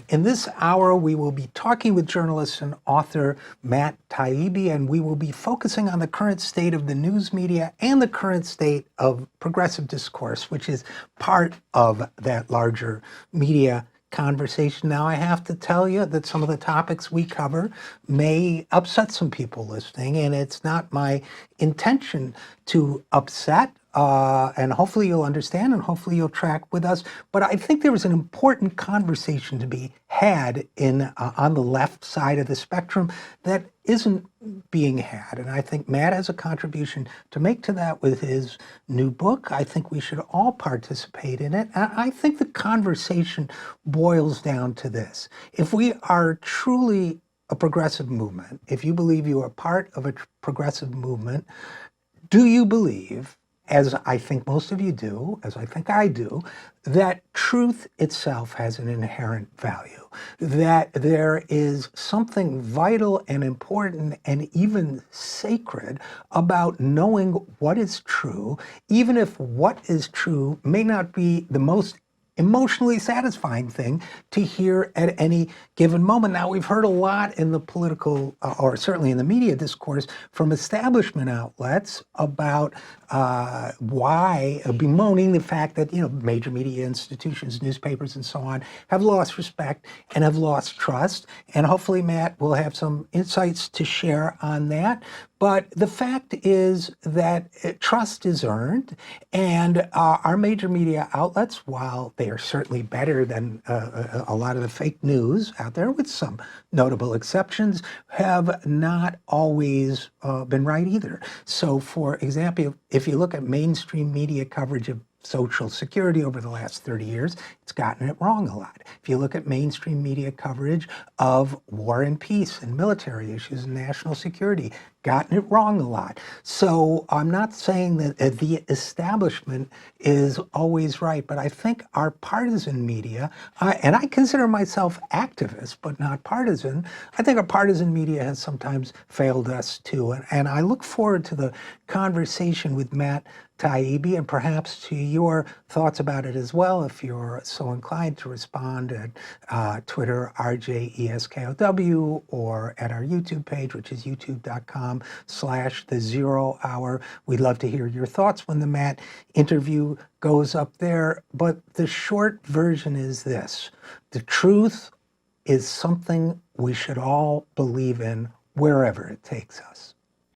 In this hour, we will be talking with journalist and author Matt Taibbi, and we will be focusing on the current state of the news media and the current state of progressive discourse, which is part of that larger media conversation. Now, I have to tell you that some of the topics we cover may upset some people listening, and it's not my intention to upset. And hopefully you'll understand and hopefully you'll track with us. But I think there was an important conversation to be had on the left side of the spectrum that isn't being had. And I think Matt has a contribution to make to that with his new book. I think we should all participate in it. And I think the conversation boils down to this. If we are truly a progressive movement, if you believe you are part of a progressive movement, do you believe, as I think most of you do, as I think I do, that truth itself has an inherent value, that there is something vital and important and even sacred about knowing what is true, even if what is true may not be the most emotionally satisfying thing to hear at any given moment. Now, we've heard a lot in the political, or certainly in the media discourse, from establishment outlets about why, bemoaning the fact that, major media institutions, newspapers and so on, have lost respect and have lost trust. And hopefully Matt will have some insights to share on that. But the fact is that trust is earned, and our major media outlets, while they are certainly better than a lot of the fake news out there, with some notable exceptions, have not always been right either. So, for example, if you look at mainstream media coverage of Social Security over the last 30 years, it's gotten it wrong a lot. If you look at mainstream media coverage of war and peace and military issues and national security, gotten it wrong a lot. So I'm not saying that the establishment is always right, but I think our partisan media, and I consider myself activist, but not partisan, I think our partisan media has sometimes failed us too. And I look forward to the conversation with Matt Taibbi, and perhaps to your thoughts about it as well, if you're so inclined to respond at Twitter, RJ Eskow, or at our YouTube page, which is youtube.com/the0hour. We'd love to hear your thoughts when the Matt interview goes up there. But the short version is this: the truth is something we should all believe in wherever it takes us.